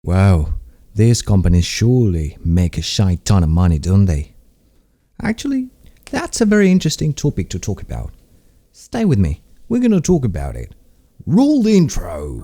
Wow, these companies surely make a shite ton of money, don't they? Actually, that's a very interesting topic to talk about. Stay with me, we're gonna talk about it. Roll the intro!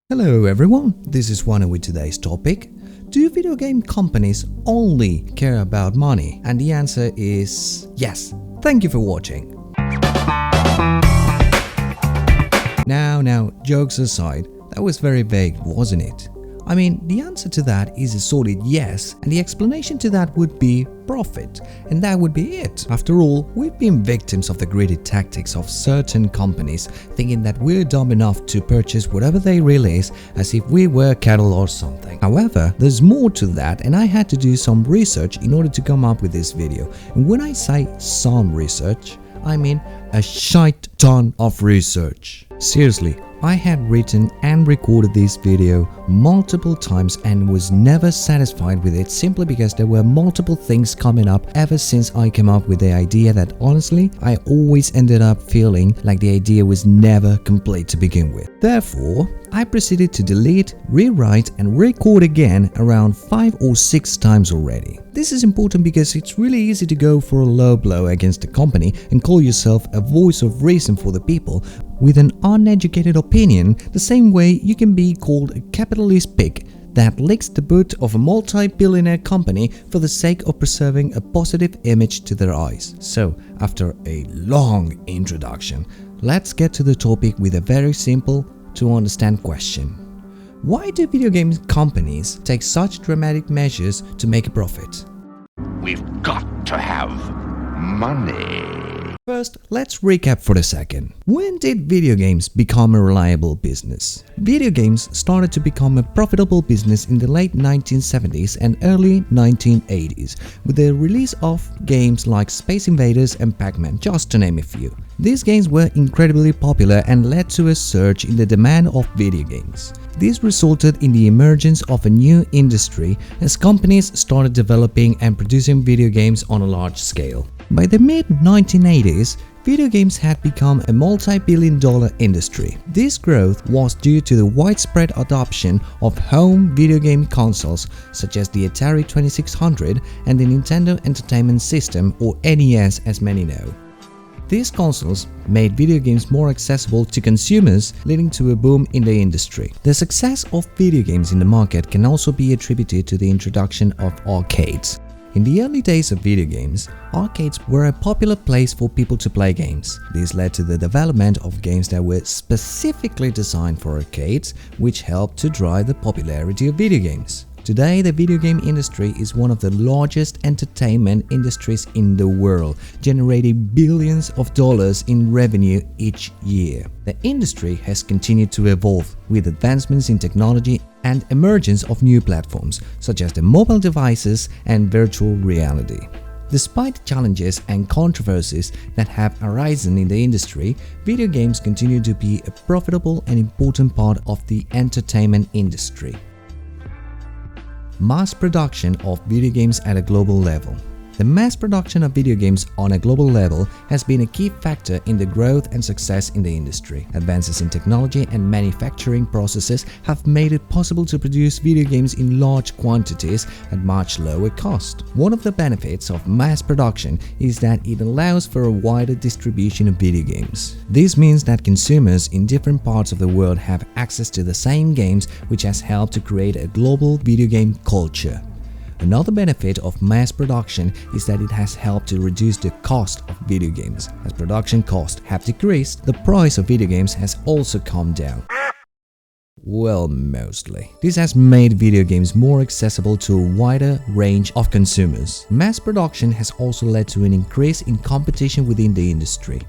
Hello everyone, this is Anwar with today's topic. Do video game companies only care about money? And the answer is yes. Thank you for watching. Now, jokes aside, that was very vague, wasn't it? I mean, the answer to that is a solid yes, and the explanation to that would be profit, and that would be it. After all, we've been victims of the greedy tactics of certain companies, thinking that we're dumb enough to purchase whatever they release as if we were cattle or something. However, there's more to that, and I had to do some research in order to come up with this video. And when I say some research, I mean a shite ton of research. Seriously, I had written and recorded this video multiple times and was never satisfied with it simply because there were multiple things coming up ever since I came up with the idea that honestly, I always ended up feeling like the idea was never complete to begin with. Therefore, I proceeded to delete, rewrite and record again around 5 or 6 times already. This is important because it's really easy to go for a low blow against a company and call yourself a voice of reason for the people with an uneducated opinion, the same way you can be called a capitalist pig that licks the boot of a multi-billionaire company for the sake of preserving a positive image to their eyes. So, after a long introduction, let's get to the topic with a very simple to understand question. Why do video game companies take such dramatic measures to make a profit? We've got to have money. First, let's recap for a second. When did video games become a reliable business? Video games started to become a profitable business in the late 1970s and early 1980s with the release of games like Space Invaders and Pac-Man, just to name a few. These games were incredibly popular and led to a surge in the demand of video games. This resulted in the emergence of a new industry as companies started developing and producing video games on a large scale. By the mid-1980s, video games had become a multi-billion-dollar industry. This growth was due to the widespread adoption of home video game consoles such as the Atari 2600 and the Nintendo Entertainment System, or NES as many know. These consoles made video games more accessible to consumers, leading to a boom in the industry. The success of video games in the market can also be attributed to the introduction of arcades. In the early days of video games, arcades were a popular place for people to play games. This led to the development of games that were specifically designed for arcades, which helped to drive the popularity of video games. Today, the video game industry is one of the largest entertainment industries in the world, generating billions of dollars in revenue each year. The industry has continued to evolve with advancements in technology and emergence of new platforms, such as the mobile devices and virtual reality. Despite challenges and controversies that have arisen in the industry, video games continue to be a profitable and important part of the entertainment industry. Mass production of video games at a global level. The mass production of video games on a global level has been a key factor in the growth and success in the industry. Advances in technology and manufacturing processes have made it possible to produce video games in large quantities at much lower cost. One of the benefits of mass production is that it allows for a wider distribution of video games. This means that consumers in different parts of the world have access to the same games, which has helped to create a global video game culture. Another benefit of mass production is that it has helped to reduce the cost of video games. As production costs have decreased, the price of video games has also come down. Well, mostly. This has made video games more accessible to a wider range of consumers. Mass production has also led to an increase in competition within the industry.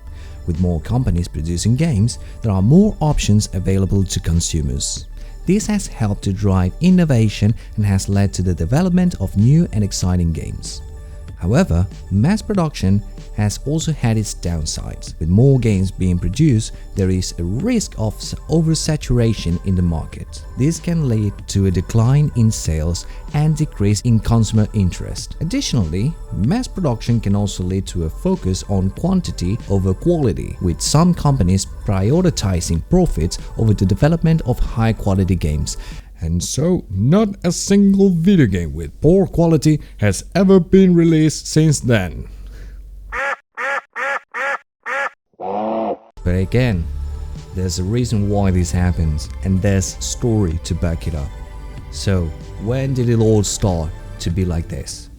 With more companies producing games, there are more options available to consumers. This has helped to drive innovation and has led to the development of new and exciting games. However, mass production has also had its downsides. With more games being produced, there is a risk of oversaturation in the market. This can lead to a decline in sales and decrease in consumer interest. Additionally, mass production can also lead to a focus on quantity over quality, with some companies prioritizing profits over the development of high-quality games. And so, not a single video game with poor quality has ever been released since then. But again, there's a reason why this happens, and there's a story to back it up. So, when did it all start to be like this?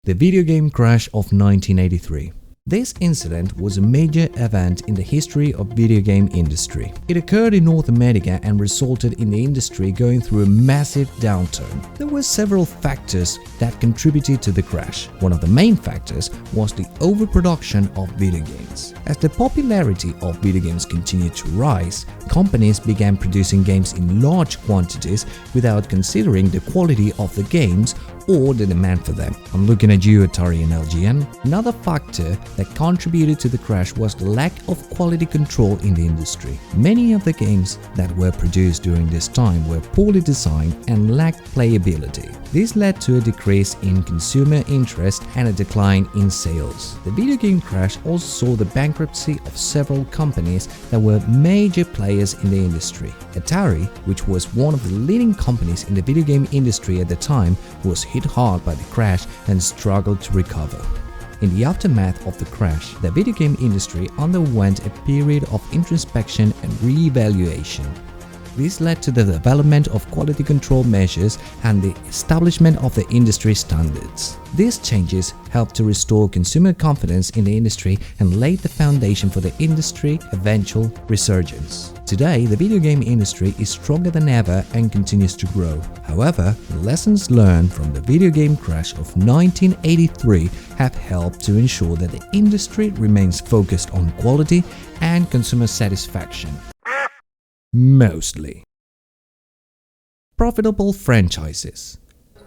The video game crash of 1983. This incident was a major event in the history of video game industry. It occurred in North America and resulted in the industry going through a massive downturn. There were several factors that contributed to the crash. One of the main factors was the overproduction of video games. As the popularity of video games continued to rise, companies began producing games in large quantities without considering the quality of the games or the demand for them. I'm looking at you, Atari and LGN. Another factor that contributed to the crash was the lack of quality control in the industry. Many of the games that were produced during this time were poorly designed and lacked playability. This led to a decrease in consumer interest and a decline in sales. The video game crash also saw the bankruptcy of several companies that were major players in the industry. Atari, which was one of the leading companies in the video game industry at the time, was hit hard by the crash and struggled to recover. In the aftermath of the crash, the video game industry underwent a period of introspection and re-evaluation. This led to the development of quality control measures and the establishment of the industry standards. These changes helped to restore consumer confidence in the industry and laid the foundation for the industry's eventual resurgence. Today, the video game industry is stronger than ever and continues to grow. However, the lessons learned from the video game crash of 1983 have helped to ensure that the industry remains focused on quality and consumer satisfaction. Mostly. Profitable franchises.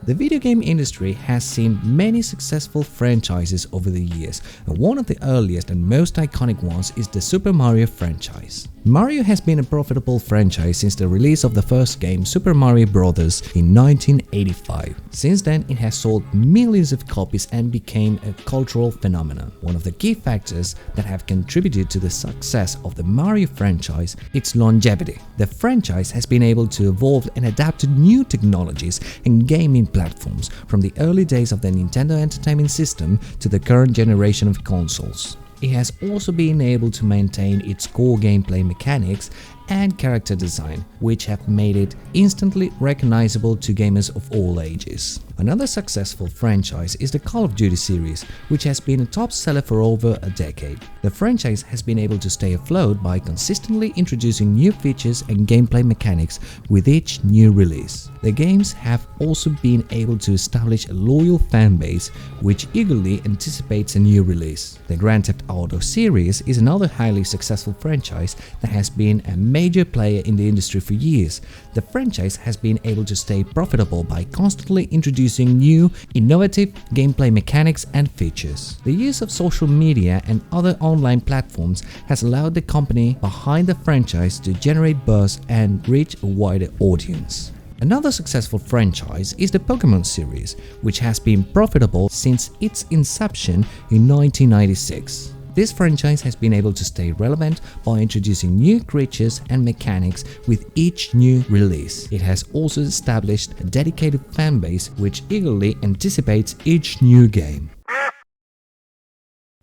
The video game industry has seen many successful franchises over the years, and one of the earliest and most iconic ones is the Super Mario franchise. Mario has been a profitable franchise since the release of the first game, Super Mario Bros. In 1985. Since then, it has sold millions of copies and became a cultural phenomenon. One of the key factors that have contributed to the success of the Mario franchise is its longevity. The franchise has been able to evolve and adapt to new technologies and gaming platforms, from the early days of the Nintendo Entertainment System to the current generation of consoles. It has also been able to maintain its core gameplay mechanics and character design, which have made it instantly recognizable to gamers of all ages. Another successful franchise is the Call of Duty series, which has been a top seller for over a decade. The franchise has been able to stay afloat by consistently introducing new features and gameplay mechanics with each new release. The games have also been able to establish a loyal fan base which eagerly anticipates a new release. The Grand Theft Auto series is another highly successful franchise that has been a major player in the industry for years. The franchise has been able to stay profitable by constantly introducing new, innovative gameplay mechanics and features. The use of social media and other online platforms has allowed the company behind the franchise to generate buzz and reach a wider audience. Another successful franchise is the Pokemon series, which has been profitable since its inception in 1996. This franchise has been able to stay relevant by introducing new creatures and mechanics with each new release. It has also established a dedicated fan base which eagerly anticipates each new game.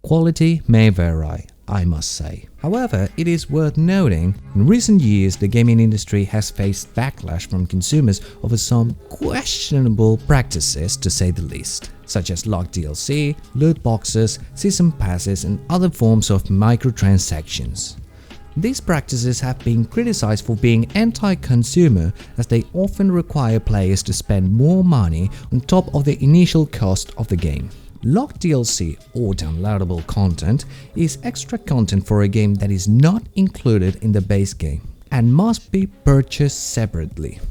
Quality may vary, I must say. However, it is worth noting, in recent years the gaming industry has faced backlash from consumers over some questionable practices, to say the least, such as locked DLC, loot boxes, season passes and other forms of microtransactions. These practices have been criticized for being anti-consumer, as they often require players to spend more money on top of the initial cost of the game. Locked DLC, or downloadable content, is extra content for a game that is not included in the base game and must be purchased separately.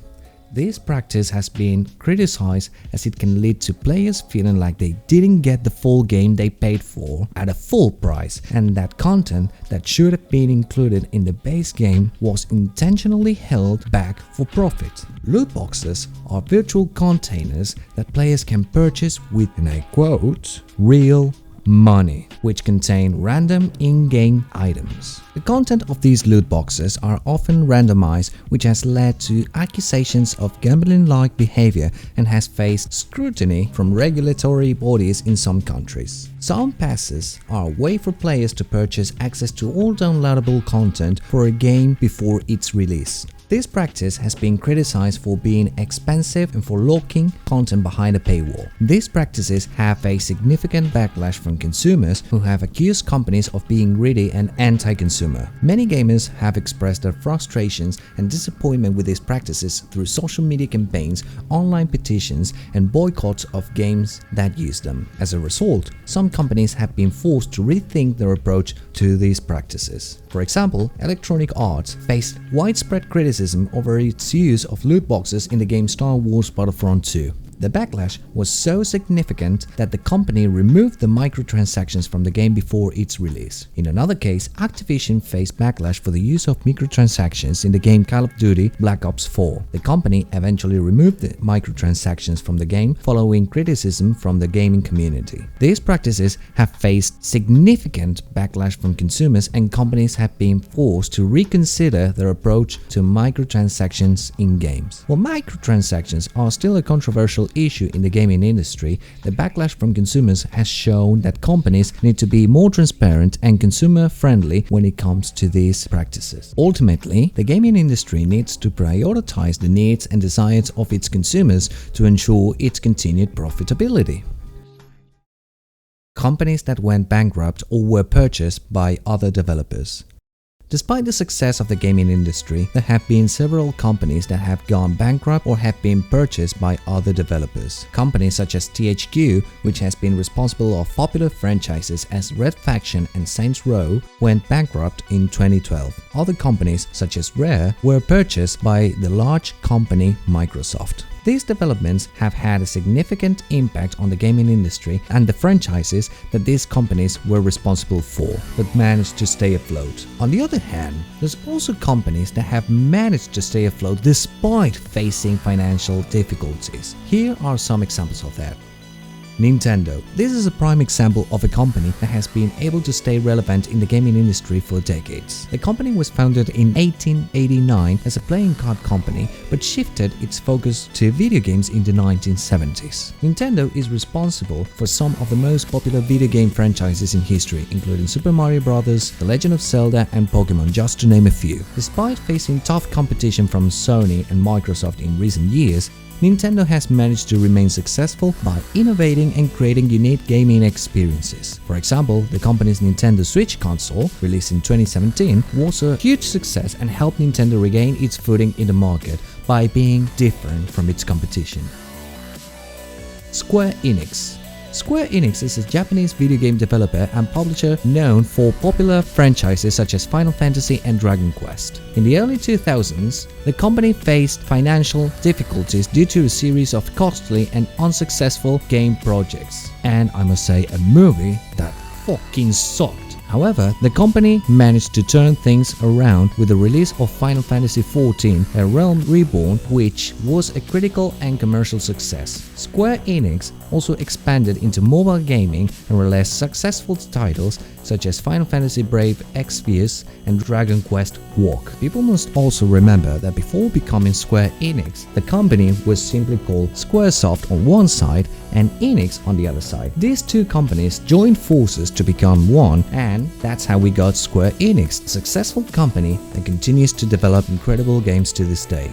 This practice has been criticized as it can lead to players feeling like they didn't get the full game they paid for at a full price, and that content that should have been included in the base game was intentionally held back for profit. Loot boxes are virtual containers that players can purchase with, and I quote, real money, which contain random in-game items. The content of these loot boxes are often randomized, which has led to accusations of gambling-like behavior and has faced scrutiny from regulatory bodies in some countries. Some passes are a way for players to purchase access to all downloadable content for a game before its release. This practice has been criticized for being expensive and for locking content behind a paywall. These practices have faced significant backlash from consumers who have accused companies of being greedy and anti-consumer. Many gamers have expressed their frustrations and disappointment with these practices through social media campaigns, online petitions, and boycotts of games that use them. As a result, some companies have been forced to rethink their approach to these practices. For example, Electronic Arts faced widespread criticism over its use of loot boxes in the game Star Wars Battlefront 2. The backlash was so significant that the company removed the microtransactions from the game before its release. In another case, Activision faced backlash for the use of microtransactions in the game Call of Duty Black Ops 4. The company eventually removed the microtransactions from the game following criticism from the gaming community. These practices have faced significant backlash from consumers, and companies have been forced to reconsider their approach to microtransactions in games. While microtransactions are still a controversial issue in the gaming industry, the backlash from consumers has shown that companies need to be more transparent and consumer-friendly when it comes to these practices. Ultimately, the gaming industry needs to prioritize the needs and desires of its consumers to ensure its continued profitability. Companies that went bankrupt or were purchased by other developers. Despite the success of the gaming industry, there have been several companies that have gone bankrupt or have been purchased by other developers. Companies such as THQ, which has been responsible of popular franchises as Red Faction and Saints Row, went bankrupt in 2012. Other companies such as Rare were purchased by the large company Microsoft. These developments have had a significant impact on the gaming industry and the franchises that these companies were responsible for, but managed to stay afloat. On the other hand, there's also companies that have managed to stay afloat despite facing financial difficulties. Here are some examples of that. Nintendo. This is a prime example of a company that has been able to stay relevant in the gaming industry for decades. The company was founded in 1889 as a playing card company, but shifted its focus to video games in the 1970s. Nintendo is responsible for some of the most popular video game franchises in history, including Super Mario Bros., The Legend of Zelda, and Pokemon, just to name a few. Despite facing tough competition from Sony and Microsoft in recent years, Nintendo has managed to remain successful by innovating and creating unique gaming experiences. For example, the company's Nintendo Switch console, released in 2017, was a huge success and helped Nintendo regain its footing in the market by being different from its competition. Square Enix. Square Enix is a Japanese video game developer and publisher known for popular franchises such as Final Fantasy and Dragon Quest. In the early 2000s, the company faced financial difficulties due to a series of costly and unsuccessful game projects. And I must say, a movie that fucking sucked. However, the company managed to turn things around with the release of Final Fantasy XIV: A Realm Reborn, which was a critical and commercial success. Square Enix also expanded into mobile gaming and released successful titles such as Final Fantasy Brave Exvius and Dragon Quest Walk. People must also remember that before becoming Square Enix, the company was simply called Squaresoft on one side and Enix on the other side. These two companies joined forces to become one, and that's how we got Square Enix, a successful company that continues to develop incredible games to this day.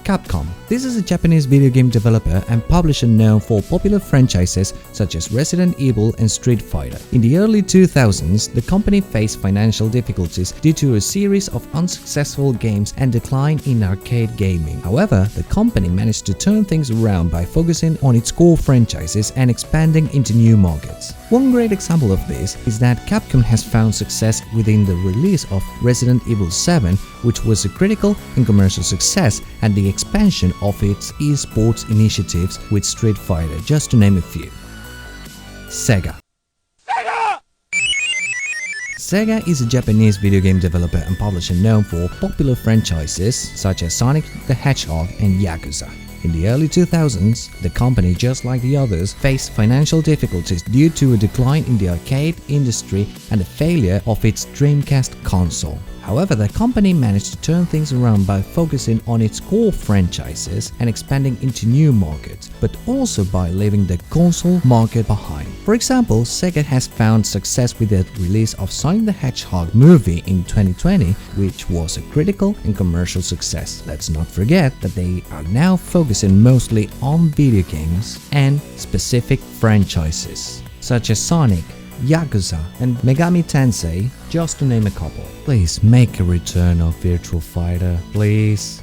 Capcom. This is a Japanese video game developer and publisher known for popular franchises such as Resident Evil and Street Fighter. In the early 2000s, the company faced financial difficulties due to a series of unsuccessful games and decline in arcade gaming. However, the company managed to turn things around by focusing on its core franchises and expanding into new markets. One great example of this is that Capcom has found success within the release of Resident Evil 7, which was a critical and commercial success, and the expansion of its esports initiatives with Street Fighter, just to name a few. Sega. Sega is a Japanese video game developer and publisher known for popular franchises such as Sonic the Hedgehog and Yakuza. In the early 2000s, the company, just like the others, faced financial difficulties due to a decline in the arcade industry and the failure of its Dreamcast console. However, the company managed to turn things around by focusing on its core franchises and expanding into new markets, but also by leaving the console market behind. For example, Sega has found success with the release of Sonic the Hedgehog movie in 2020, which was a critical and commercial success. Let's not forget that they are now focusing mostly on video games and specific franchises, such as Sonic, Yakuza and Megami Tensei, just to name a couple. Please make a return of Virtua Fighter, please.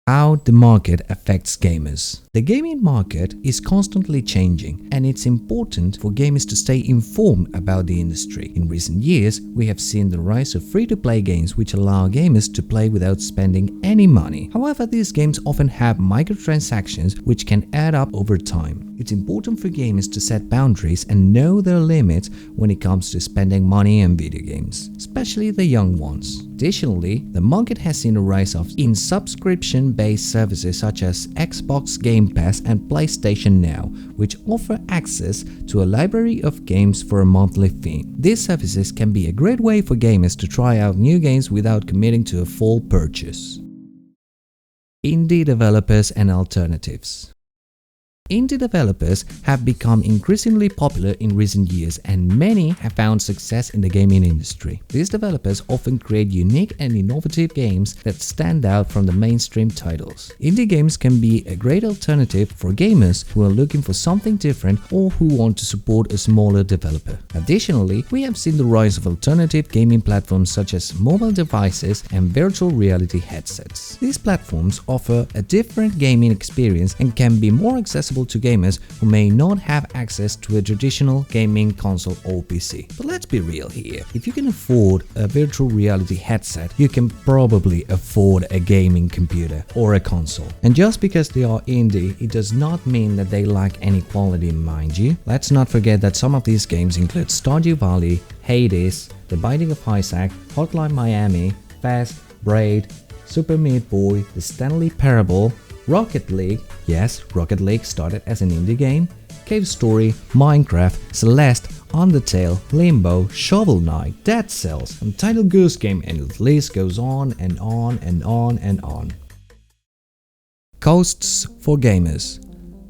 How the market affects gamers. The gaming market is constantly changing, and it's important for gamers to stay informed about the industry. In recent years, we have seen the rise of free-to-play games which allow gamers to play without spending any money. However, these games often have microtransactions which can add up over time. It's important for gamers to set boundaries and know their limits when it comes to spending money on video games, especially the young ones. Additionally, the market has seen a rise of subscription-based services such as Xbox Game Pass and PlayStation Now, which offer access to a library of games for a monthly fee. These services can be a great way for gamers to try out new games without committing to a full purchase. Indie developers and alternatives. Indie developers have become increasingly popular in recent years, and many have found success in the gaming industry. These developers often create unique and innovative games that stand out from the mainstream titles. Indie games can be a great alternative for gamers who are looking for something different or who want to support a smaller developer. Additionally, we have seen the rise of alternative gaming platforms such as mobile devices and virtual reality headsets. These platforms offer a different gaming experience and can be more accessible to gamers who may not have access to a traditional gaming console or PC. But let's be real here. If you can afford a virtual reality headset, you can probably afford a gaming computer or a console. And just because they are indie, it does not mean that they lack any quality, mind you. Let's not forget that some of these games include Stardew Valley, Hades, The Binding of Isaac, Hotline Miami, Fast, Braid, Super Meat Boy, The Stanley Parable, Rocket League, yes, Rocket League started as an indie game, Cave Story, Minecraft, Celeste, Undertale, Limbo, Shovel Knight, Dead Cells, Untitled Goose Game, and the list goes on and on and on and on. Costs for gamers.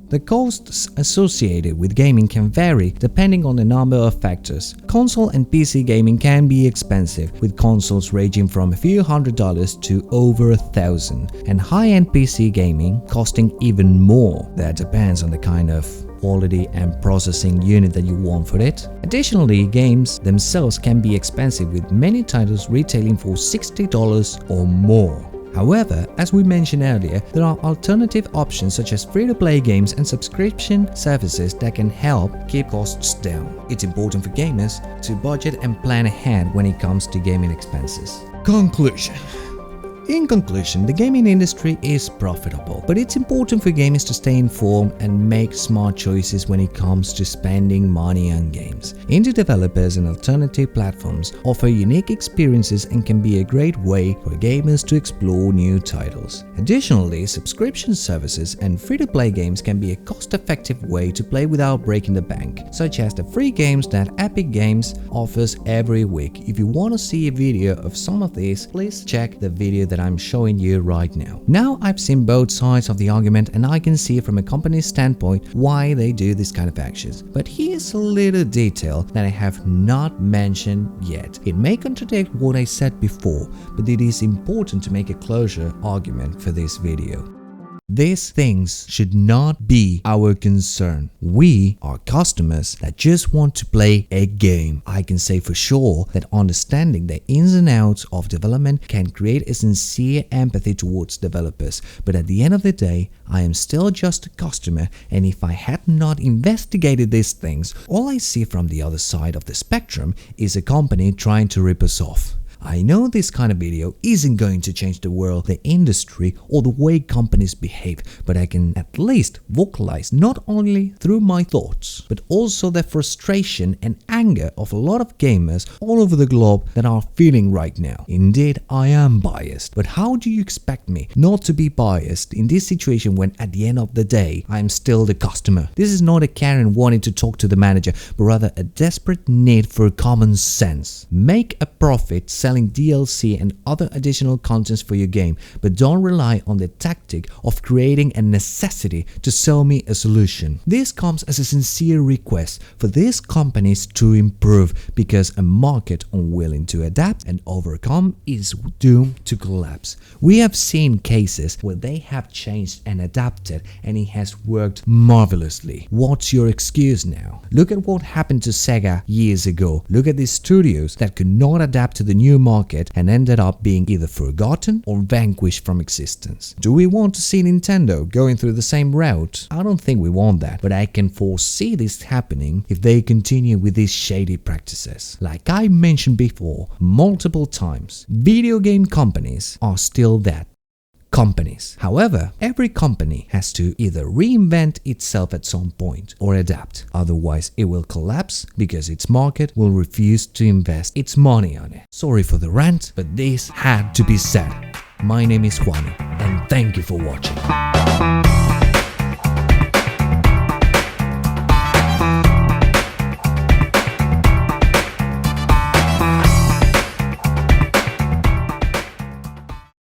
The costs associated with gaming can vary depending on a number of factors. Console and PC gaming can be expensive, with consoles ranging from a few $100s to over $1,000, and high-end PC gaming costing even more. That depends on the kind of quality and processing unit that you want for it. Additionally, games themselves can be expensive, with many titles retailing for $60 or more. However, as we mentioned earlier, there are alternative options such as free-to-play games and subscription services that can help keep costs down. It's important for gamers to budget and plan ahead when it comes to gaming expenses. Conclusion. In conclusion, the gaming industry is profitable, but it's important for gamers to stay informed and make smart choices when it comes to spending money on games. Indie developers and alternative platforms offer unique experiences and can be a great way for gamers to explore new titles. Additionally, subscription services and free-to-play games can be a cost-effective way to play without breaking the bank, such as the free games that Epic Games offers every week. If you want to see a video of some of these, please check the video that I'm showing you right now. Now I've seen both sides of the argument, and I can see from a company's standpoint why they do this kind of actions. But here's a little detail that I have not mentioned yet. It may contradict what I said before, but it is important to make a closure argument for this video. These things should not be our concern. We are customers that just want to play a game. I can say for sure that understanding the ins and outs of development can create a sincere empathy towards developers. But at the end of the day, I am still just a customer, and if I had not investigated these things, all I see from the other side of the spectrum is a company trying to rip us off. I know this kind of video isn't going to change the world, the industry, or the way companies behave, but I can at least vocalize not only through my thoughts, but also the frustration and anger of a lot of gamers all over the globe that are feeling right now. Indeed, I am biased, but how do you expect me not to be biased in this situation when at the end of the day, I am still the customer? This is not a Karen wanting to talk to the manager, but rather a desperate need for common sense. Make a profit selling DLC and other additional contents for your game, but don't rely on the tactic of creating a necessity to sell me a solution. This comes as a sincere request for these companies to improve, because a market unwilling to adapt and overcome is doomed to collapse. We have seen cases where they have changed and adapted and it has worked marvelously. What's your excuse now? Look at what happened to Sega years ago. Look at these studios that could not adapt to the new market and ended up being either forgotten or vanquished from existence. Do we want to see Nintendo going through the same route? I don't think we want that, but I can foresee this happening if they continue with these shady practices. Like I mentioned before multiple times, video game companies are still that. Companies. However, every company has to either reinvent itself at some point or adapt. Otherwise, it will collapse because its market will refuse to invest its money on it. Sorry for the rant, but this had to be said. My name is Juan, and thank you for watching.